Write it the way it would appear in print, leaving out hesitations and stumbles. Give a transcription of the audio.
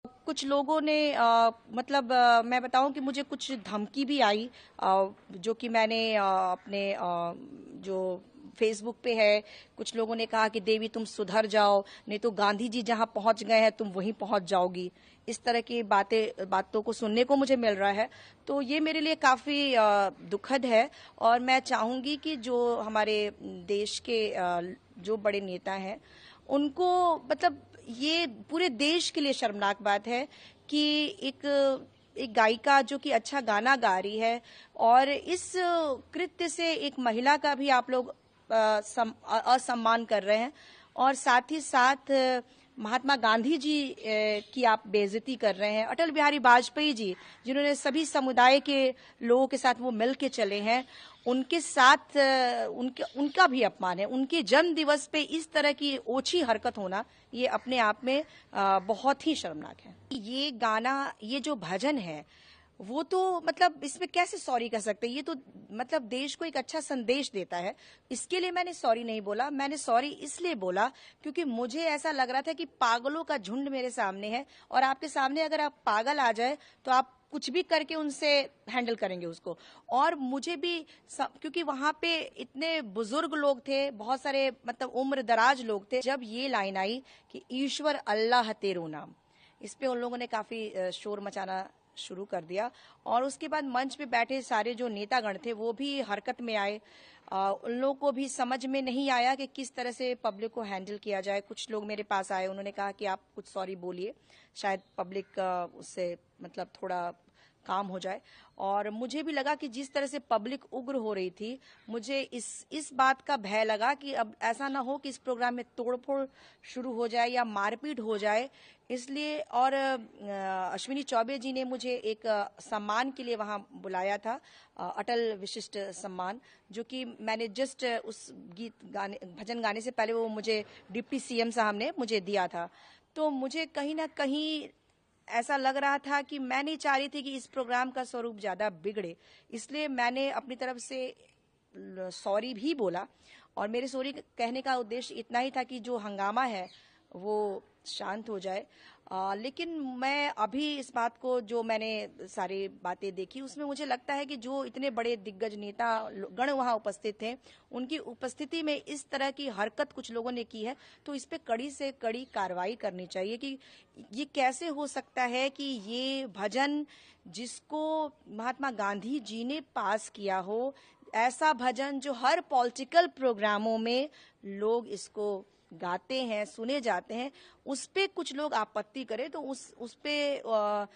कुछ लोगों ने मतलब मैं बताऊं कि मुझे कुछ धमकी भी आई, जो कि मैंने अपने जो फेसबुक पे है। कुछ लोगों ने कहा कि देवी तुम सुधर जाओ, नहीं तो गांधी जी जहां पहुंच गए हैं तुम वहीं पहुंच जाओगी। इस तरह की बातों को सुनने को मुझे मिल रहा है। तो ये मेरे लिए काफी दुखद है। और मैं चाहूंगी कि जो हमारे देश के जो बड़े नेता हैं उनको मतलब ये पूरे देश के लिए शर्मनाक बात है कि एक एक गायिका जो कि अच्छा गाना गा रही है और इस कृत्य से एक महिला का भी आप लोग असम्मान कर रहे हैं। और साथ ही साथ महात्मा गांधी जी की आप बेइज्जती कर रहे हैं। अटल बिहारी वाजपेयी जी जिन्होंने सभी समुदाय के लोगों के साथ वो मिल के चले हैं, उनके साथ उनका भी अपमान है। उनके जन्म दिवस पे इस तरह की ओछी हरकत होना ये अपने आप में बहुत ही शर्मनाक है। ये गाना, ये जो भजन है वो तो मतलब इसमें कैसे सॉरी कर सकते हैं? ये तो मतलब देश को एक अच्छा संदेश देता है। इसके लिए मैंने सॉरी नहीं बोला, मैंने सॉरी इसलिए बोला क्योंकि मुझे ऐसा लग रहा था कि पागलों का झुंड मेरे सामने है और आपके सामने अगर आप पागल आ जाए तो आप कुछ भी करके उनसे हैंडल करेंगे उसको। और मुझे भी क्योंकि वहां पे इतने बुजुर्ग लोग थे, बहुत सारे मतलब उम्र दराज लोग थे। जब ये लाइन आई कि ईश्वर अल्लाह तेरो नाम, इस पे उन लोगों ने काफी शोर मचाना शुरू कर दिया। और उसके बाद मंच पे बैठे सारे जो नेतागण थे वो भी हरकत में आए। उन लोगों को भी समझ में नहीं आया कि किस तरह से पब्लिक को हैंडल किया जाए। कुछ लोग मेरे पास आए, उन्होंने कहा कि आप कुछ सॉरी बोलिए, शायद पब्लिक उससे मतलब थोड़ा काम हो जाए। और मुझे भी लगा कि जिस तरह से पब्लिक उग्र हो रही थी, मुझे इस बात का भय लगा कि अब ऐसा ना हो कि इस प्रोग्राम में तोड़फोड़ शुरू हो जाए या मारपीट हो जाए। इसलिए और अश्विनी चौबे जी ने मुझे एक सम्मान के लिए वहां बुलाया था, अटल विशिष्ट सम्मान, जो कि मैंने जस्ट उस गीत गाने भजन गाने से पहले वो मुझे डिप्टी सीएम साहब ने मुझे दिया था। तो मुझे कहीं ना कहीं ऐसा लग रहा था कि मैं नहीं चाह रही थी कि इस प्रोग्राम का स्वरूप ज्यादा बिगड़े, इसलिए मैंने अपनी तरफ से सॉरी भी बोला। और मेरे सॉरी कहने का उद्देश्य इतना ही था कि जो हंगामा है वो शांत हो जाए। लेकिन मैं अभी इस बात को, जो मैंने सारी बातें देखी उसमें मुझे लगता है कि जो इतने बड़े दिग्गज नेता गण वहां उपस्थित थे, उनकी उपस्थिति में इस तरह की हरकत कुछ लोगों ने की है, तो इस पे कड़ी से कड़ी कार्रवाई करनी चाहिए। कि ये कैसे हो सकता है कि ये भजन जिसको महात्मा गांधी जी ने पास किया हो, ऐसा भजन जो हर पॉलिटिकल प्रोग्रामों में लोग इसको गाते हैं, सुने जाते हैं, उस पे कुछ लोग आपत्ति करें तो उस पे जो है